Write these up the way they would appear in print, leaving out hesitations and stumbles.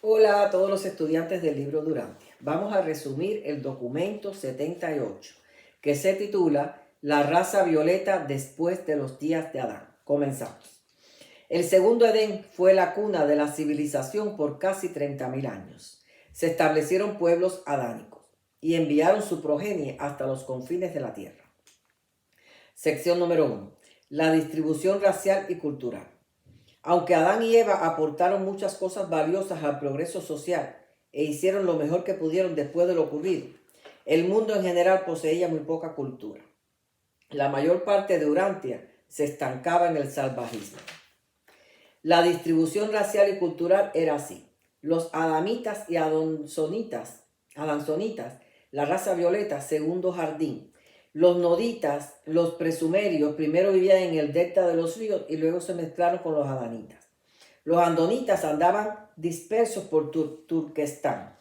Hola a todos los estudiantes del libro Durantia. Vamos a resumir el documento 78, que se titula La raza violeta después de los días de Adán. Comenzamos. El segundo Edén fue la cuna de la civilización por casi 30.000 años. Se establecieron pueblos adánicos y enviaron su progenie hasta los confines de la tierra. Sección número 1. La distribución racial y cultural. Aunque Adán y Eva aportaron muchas cosas valiosas al progreso social e hicieron lo mejor que pudieron después de lo ocurrido, el mundo en general poseía muy poca cultura. La mayor parte de Urantia se estancaba en el salvajismo. La distribución racial y cultural era así. Los adamitas y adanzonitas, la raza violeta, segundo jardín. Los noditas, los presumerios, primero vivían en el delta de los ríos y luego se mezclaron con los adanitas. Los andonitas andaban dispersos por Turquestán.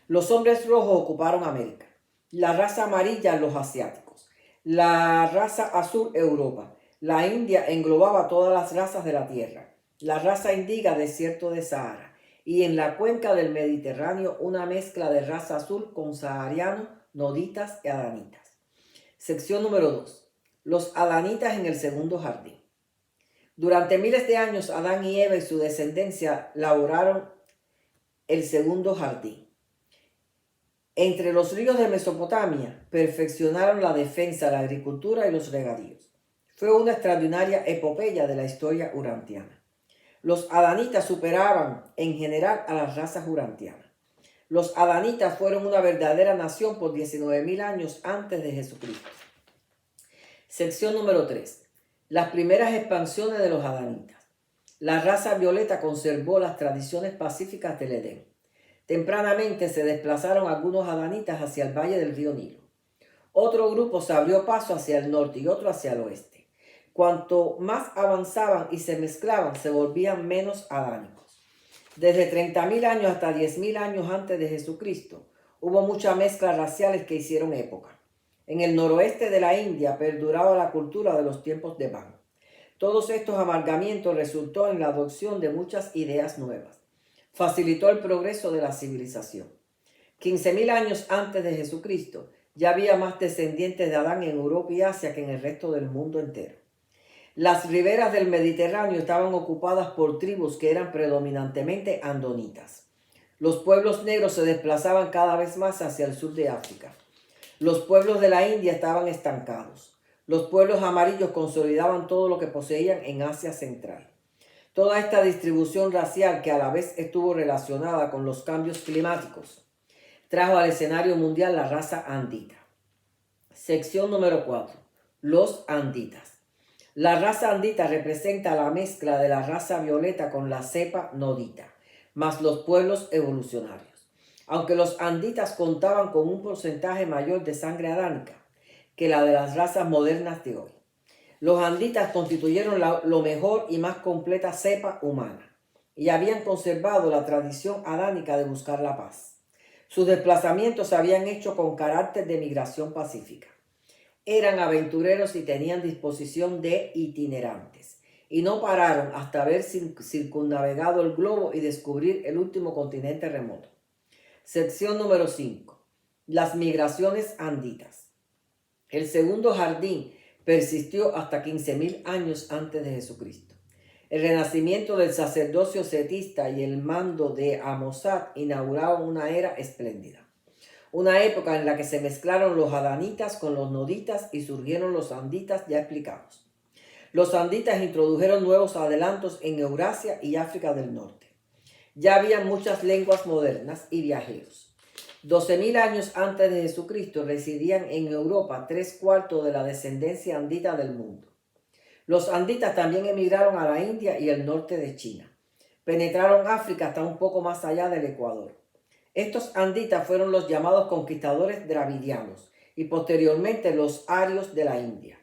Los hombres rojos ocuparon América. La raza amarilla, los asiáticos. La raza azul, Europa. La India englobaba todas las razas de la tierra. La raza índiga, desierto de Sahara. Y en la cuenca del Mediterráneo, una mezcla de raza azul con saharianos, noditas y adanitas. Sección número 2. Los adanitas en el segundo jardín. Durante miles de años, Adán y Eva y su descendencia labraron el segundo jardín. Entre los ríos de Mesopotamia, perfeccionaron la defensa, la agricultura y los regadíos. Fue una extraordinaria epopeya de la historia urantiana. Los adanitas superaban en general a las razas urantianas. Los adanitas fueron una verdadera nación por 19.000 años antes de Jesucristo. Sección número 3. Las primeras expansiones de los adanitas. La raza violeta conservó las tradiciones pacíficas del Edén. Tempranamente se desplazaron algunos adanitas hacia el valle del río Nilo. Otro grupo se abrió paso hacia el norte y otro hacia el oeste. Cuanto más avanzaban y se mezclaban, se volvían menos adánicos. Desde 30.000 años hasta 10.000 años antes de Jesucristo, hubo muchas mezclas raciales que hicieron época. En el noroeste de la India perduraba la cultura de los tiempos de Van. Todos estos amalgamientos resultó en la adopción de muchas ideas nuevas. Facilitó el progreso de la civilización. 15.000 años antes de Jesucristo, ya había más descendientes de Adán en Europa y Asia que en el resto del mundo entero. Las riberas del Mediterráneo estaban ocupadas por tribus que eran predominantemente andonitas. Los pueblos negros se desplazaban cada vez más hacia el sur de África. Los pueblos de la India estaban estancados. Los pueblos amarillos consolidaban todo lo que poseían en Asia Central. Toda esta distribución racial, que a la vez estuvo relacionada con los cambios climáticos, trajo al escenario mundial la raza andita. Sección número 4. Los anditas. La raza andita representa la mezcla de la raza violeta con la cepa nodita, más los pueblos evolucionarios. Aunque los anditas contaban con un porcentaje mayor de sangre adánica que la de las razas modernas de hoy. Los anditas constituyeron lo mejor y más completa cepa humana y habían conservado la tradición adánica de buscar la paz. Sus desplazamientos se habían hecho con carácter de migración pacífica. Eran aventureros y tenían disposición de itinerantes, y no pararon hasta haber circunnavegado el globo y descubrir el último continente remoto. Sección número 5. Las migraciones anditas. El segundo jardín persistió hasta 15.000 años antes de Jesucristo. El renacimiento del sacerdocio setista y el mando de Amosat inauguraron una era espléndida. Una época en la que se mezclaron los adanitas con los noditas y surgieron los anditas ya explicados. Los anditas introdujeron nuevos adelantos en Eurasia y África del Norte. Ya había muchas lenguas modernas y viajeros. 12.000 años antes de Jesucristo residían en Europa 3/4 de la descendencia andita del mundo. Los anditas también emigraron a la India y el norte de China. Penetraron África hasta un poco más allá del Ecuador. Estos anditas fueron los llamados conquistadores dravidianos y posteriormente los arios de la India.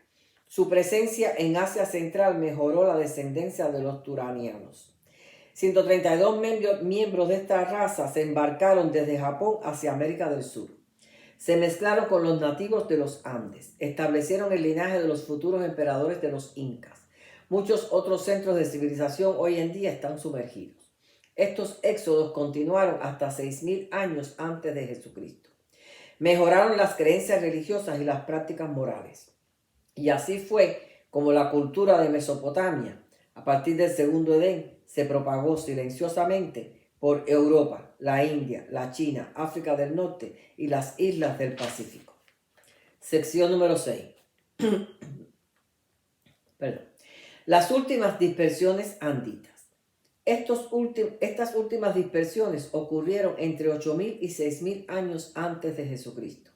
Su presencia en Asia Central mejoró la descendencia de los turanianos. 132 miembros de esta raza se embarcaron desde Japón hacia América del Sur. Se mezclaron con los nativos de los Andes, establecieron el linaje de los futuros emperadores de los incas. Muchos otros centros de civilización hoy en día están sumergidos. Estos éxodos continuaron hasta 6.000 años antes de Jesucristo. Mejoraron las creencias religiosas y las prácticas morales. Y así fue como la cultura de Mesopotamia, a partir del segundo Edén, se propagó silenciosamente por Europa, la India, la China, África del Norte y las islas del Pacífico. Sección número 6. Perdón. Las últimas dispersiones anditas. Estas últimas dispersiones ocurrieron entre 8.000 y 6.000 años antes de Jesucristo.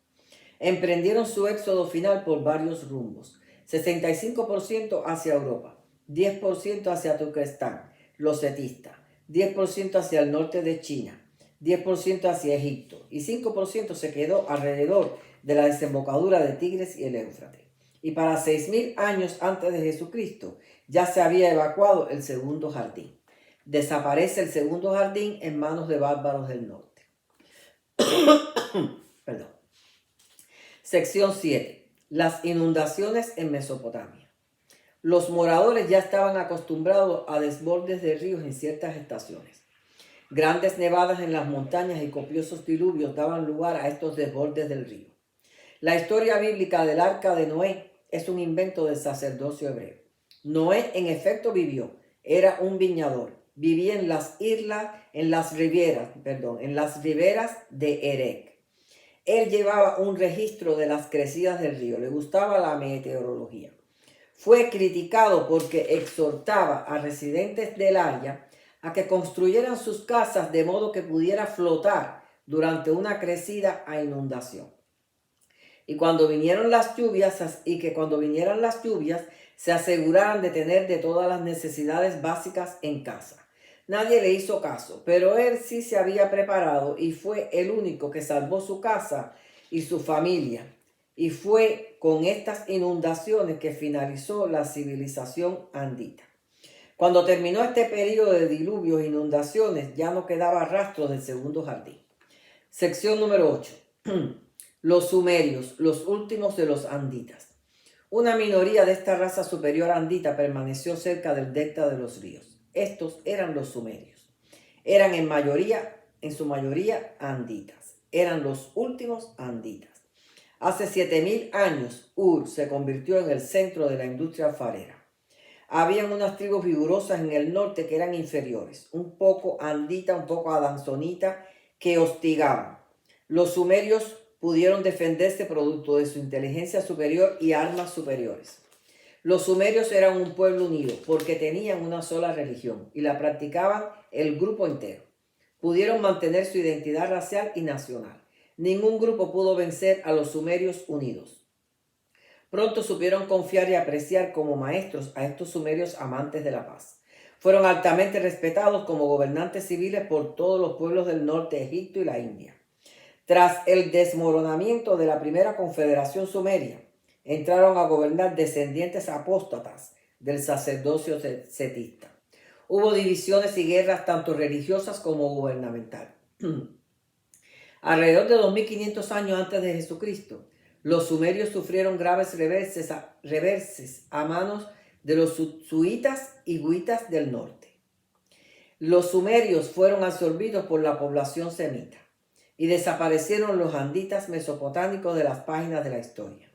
Emprendieron su éxodo final por varios rumbos. 65% hacia Europa, 10% hacia Turquestán, los setistas, 10% hacia el norte de China, 10% hacia Egipto y 5% se quedó alrededor de la desembocadura de Tigris y el Éufrates. Y para 6.000 años antes de Jesucristo ya se había evacuado el segundo jardín. Desaparece el segundo jardín en manos de bárbaros del norte. Perdón. Sección 7. Las inundaciones en Mesopotamia. Los moradores ya estaban acostumbrados a desbordes de ríos en ciertas estaciones. Grandes nevadas en las montañas y copiosos diluvios daban lugar a estos desbordes del río. La historia bíblica del arca de Noé es un invento del sacerdocio hebreo. Noé en efecto vivió, era un viñador, vivía en las riberas de Erec. Él llevaba un registro de las crecidas del río, le gustaba la meteorología. Fue criticado porque exhortaba a residentes del área a que construyeran sus casas de modo que pudiera flotar durante una crecida a inundación. Y cuando vinieran las lluvias, se aseguraran de tener de todas las necesidades básicas en casa. Nadie le hizo caso, pero él sí se había preparado y fue el único que salvó su casa y su familia. Y fue con estas inundaciones que finalizó la civilización andita. Cuando terminó este periodo de diluvios e inundaciones, ya no quedaba rastro del segundo jardín. Sección número 8. Los sumerios, los últimos de los anditas. Una minoría de esta raza superior andita permaneció cerca del delta de los ríos. Estos eran los sumerios. Eran en su mayoría anditas. Eran los últimos anditas. Hace 7.000 años, Ur se convirtió en el centro de la industria alfarera. Habían unas tribus vigorosas en el norte que eran inferiores, un poco andita, un poco adanzonita, que hostigaban. Los sumerios pudieron defenderse producto de su inteligencia superior y armas superiores. Los sumerios eran un pueblo unido porque tenían una sola religión y la practicaban el grupo entero. Pudieron mantener su identidad racial y nacional. Ningún grupo pudo vencer a los sumerios unidos. Pronto supieron confiar y apreciar como maestros a estos sumerios amantes de la paz. Fueron altamente respetados como gobernantes civiles por todos los pueblos del norte de Egipto y la India. Tras el desmoronamiento de la primera confederación sumeria, entraron a gobernar descendientes apóstatas del sacerdocio setista. Hubo divisiones y guerras tanto religiosas como gubernamentales. Alrededor de 2.500 años antes de Jesucristo, los sumerios sufrieron graves reverses a manos de los suitas y huitas del norte. Los sumerios fueron absorbidos por la población semita y desaparecieron los anditas mesopotámicos de las páginas de la historia.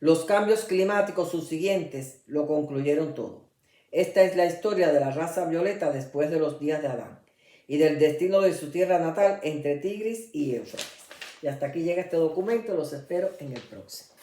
Los cambios climáticos subsiguientes lo concluyeron todo. Esta es la historia de la raza violeta después de los días de Adán y del destino de su tierra natal entre Tigris y Éufrates. Y hasta aquí llega este documento, los espero en el próximo.